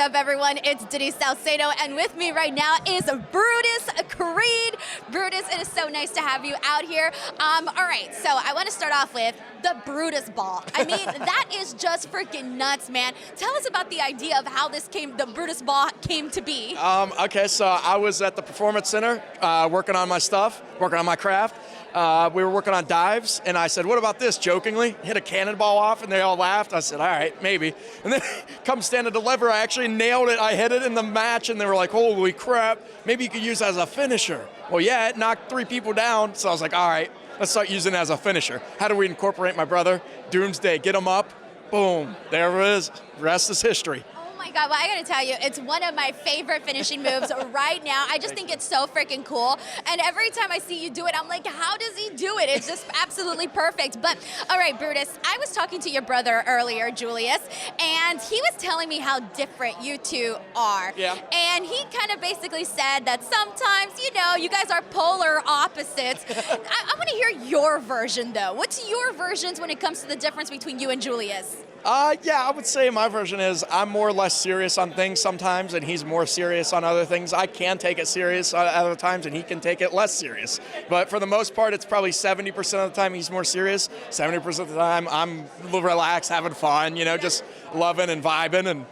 up, everyone? It's Denise Salcedo, and with me right now is Brutus Creed. Brutus, it is so nice to have you out here. All right, so I want to start off with the Brutus Ball. I mean, that is just freaking nuts, man. Tell us about the idea of how the Brutus Ball came to be. Okay, so I was at the Performance Center working on my stuff, working on my craft. We were working on dives, and I said, what about this, jokingly? Hit a cannonball off, and they all laughed. I said, all right, maybe. And then come stand to deliver, I actually nailed it. I hit it in the match, and they were like, holy crap, maybe you could use it as a finisher. Well, yeah, it knocked 3 people down, so I was like, all right, let's start using it as a finisher. How do we incorporate my brother? Doomsday, get him up, boom, there it is. The rest is history. Oh my God, well, I gotta tell you, it's one of my favorite finishing moves right now. I just think it's so freaking cool. And every time I see you do it, I'm like, how does he do it? It's just absolutely perfect. But all right, Brutus, I was talking to your brother earlier, Julius, and he was telling me how different you two are. Yeah. And he kind of basically said that sometimes, you know, you guys are polar opposites. I want to hear your version, though. What's your versions when it comes to the difference between you and Julius? Yeah, I would say my version is I'm more or less serious on things sometimes, and he's more serious on other things. I can take it serious at other times, and he can take it less serious. But for the most part, it's probably 70% of the time he's more serious. 70% of the time, I'm relaxed, having fun, you know, just loving and vibing.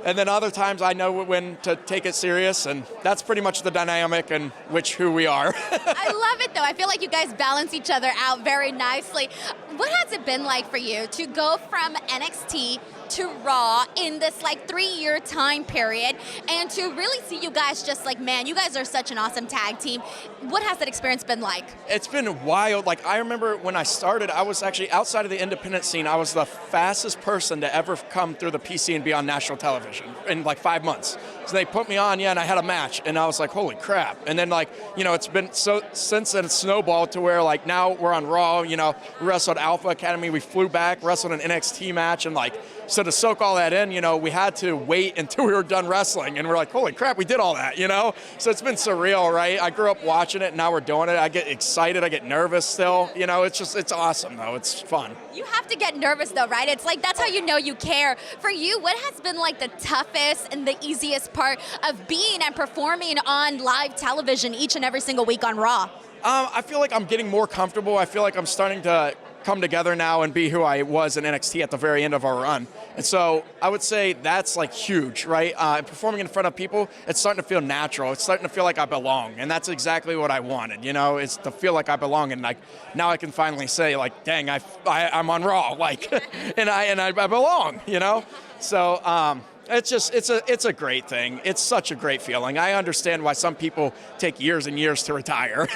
And then other times I know when to take it serious, and that's pretty much the dynamic and who we are. I love it, though. I feel like you guys balance each other out very nicely. What has it been like for you to go from NXT to RAW in this like 3-year time period, and to really see you guys just like, man, you guys are such an awesome tag team. What has that experience been like? It's been wild. Like, I remember when I started, I was actually outside of the independent scene. I was the fastest person to ever come through the PC and be on national television in like 5 months. So they put me on, and I had a match, and I was like, holy crap. And then, like, you know, it's been since then it's snowballed to where like now we're on RAW, you know, we wrestled Alpha Academy, we flew back, wrestled an NXT match, and like, so to soak all that in, you know, we had to wait until we were done wrestling, and we're like, holy crap, we did all that, you know? So it's been surreal, right? I grew up watching it, and now we're doing it. I get excited, I get nervous still, you know, it's awesome though, it's fun. You have to get nervous though, right? It's like, that's how you know you care. For you, what has been like the toughest and the easiest part of being and performing on live television each and every single week on RAW? I feel like I'm getting more comfortable. I feel like I'm starting to come together now and be who I was in NXT at the very end of our run. And so I would say that's like huge, right? Performing in front of people, it's starting to feel natural. It's starting to feel like I belong. And that's exactly what I wanted, you know, is to feel like I belong. And like, now I can finally say like, dang, I'm on RAW, like, and I belong, you know? So, it's a great thing. It's such a great feeling. I understand why some people take years and years to retire.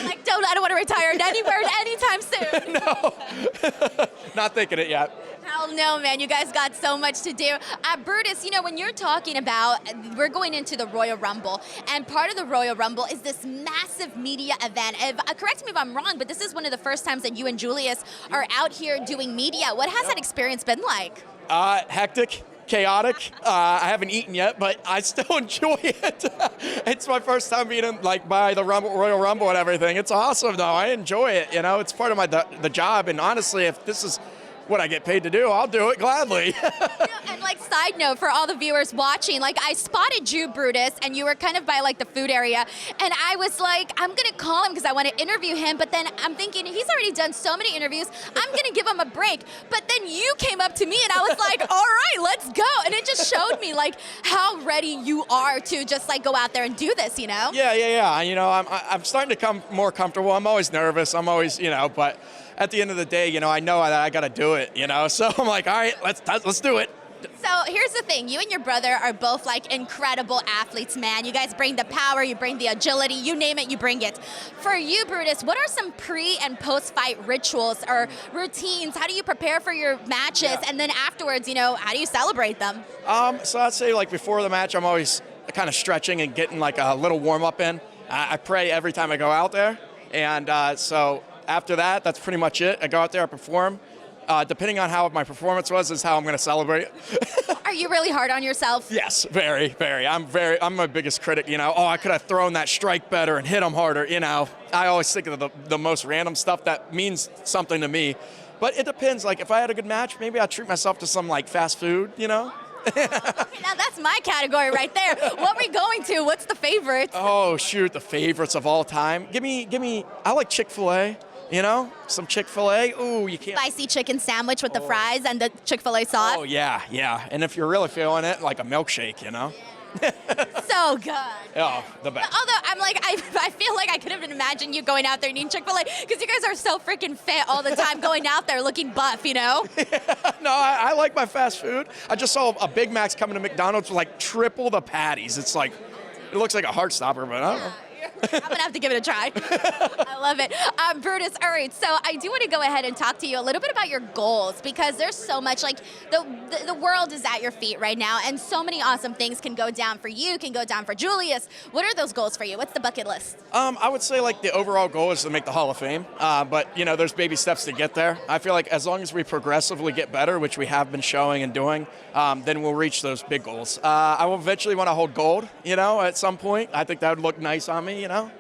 Like, I don't want to retire anywhere anytime soon. No, not thinking it yet. Hell no, man. You guys got so much to do. Brutus, you know, when you're talking about, we're going into the Royal Rumble, and part of the Royal Rumble is this massive media event. Correct me if I'm wrong, but this is one of the first times that you and Julius are out here doing media. What has that experience been like? Hectic. Chaotic. I haven't eaten yet, but I still enjoy it. It's my first time being in, like, by the Royal Rumble and everything. It's awesome, though. I enjoy it. You know, it's part of the job. And honestly, if this is what I get paid to do, I'll do it gladly. And like, side note for all the viewers watching, like, I spotted you, Brutus, and you were kind of by like the food area, and I was like, I'm gonna call him because I want to interview him, but then I'm thinking he's already done so many interviews, I'm gonna give him a break. But then you came up to me and I was like, all right, let's go. And it just showed me like how ready you are to just like go out there and do this, you know? Yeah. You know, I'm starting to come more comfortable. I'm always nervous. I'm always, you know, but at the end of the day, you know, I know that I got to do it, you know? So I'm like, all right, let's do it. So here's the thing, you and your brother are both like incredible athletes, man. You guys bring the power, you bring the agility, you name it, you bring it. For you, Brutus, what are some pre and post-fight rituals or routines? How do you prepare for your matches? Yeah. And then afterwards, you know, how do you celebrate them? So I'd say like before the match, I'm always kind of stretching and getting like a little warm up in. I pray every time I go out there. And so after that, that's pretty much it. I go out there, I perform. Depending on how my performance was is how I'm going to celebrate. Are you really hard on yourself? Yes, very. I'm my biggest critic, you know. Oh, I could have thrown that strike better and hit him harder, you know. I always think of the most random stuff that means something to me. But it depends. Like, if I had a good match, maybe I'd treat myself to some, like, fast food, you know? Okay, now that's my category right there. What are we going to? What's the favorites? Oh, shoot, the favorites of all time. Give me, I like Chick-fil-A, you know? Some Chick-fil-A. Ooh, you can't. Spicy chicken sandwich with the fries and the Chick-fil-A sauce. Oh, yeah. And if you're really feeling it, like a milkshake, you know? So good. Oh, the best. Although I'm like, I feel like I couldn't even imagine you going out there and eating Chick-fil-A because you guys are so freaking fit all the time going out there looking buff, you know? No, I like my fast food. I just saw a Big Mac's coming to McDonald's with like triple the patties. It's like, it looks like a heart stopper, but I don't know. I'm gonna have to give it a try. I love it. Brutus, all right, so I do want to go ahead and talk to you a little bit about your goals because there's so much, like the world is at your feet right now and so many awesome things can go down for you, can go down for Julius. What are those goals for you? What's the bucket list? I would say like the overall goal is to make the Hall of Fame, but you know, there's baby steps to get there. I feel like as long as we progressively get better, which we have been showing and doing, then we'll reach those big goals. I will eventually want to hold gold, you know, at some point. I think that would look nice on me, you know.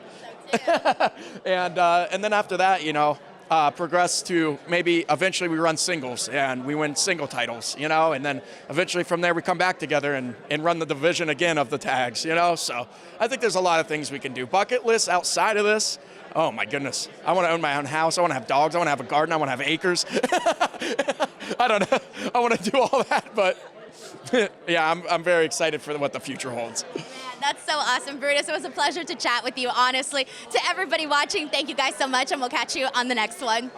And then after that, you know, progress to maybe eventually we run singles and we win single titles, you know, and then eventually from there we come back together and run the division again of the tags, you know. So I think there's a lot of things we can do. Bucket list outside of this, oh my goodness. I want to own my own house. I want to have dogs. I want to have a garden. I want to have acres. I don't know. I want to do all that, but yeah, I'm very excited for what the future holds. That's so awesome, Brutus. It was a pleasure to chat with you, honestly. To everybody watching, thank you guys so much, and we'll catch you on the next one.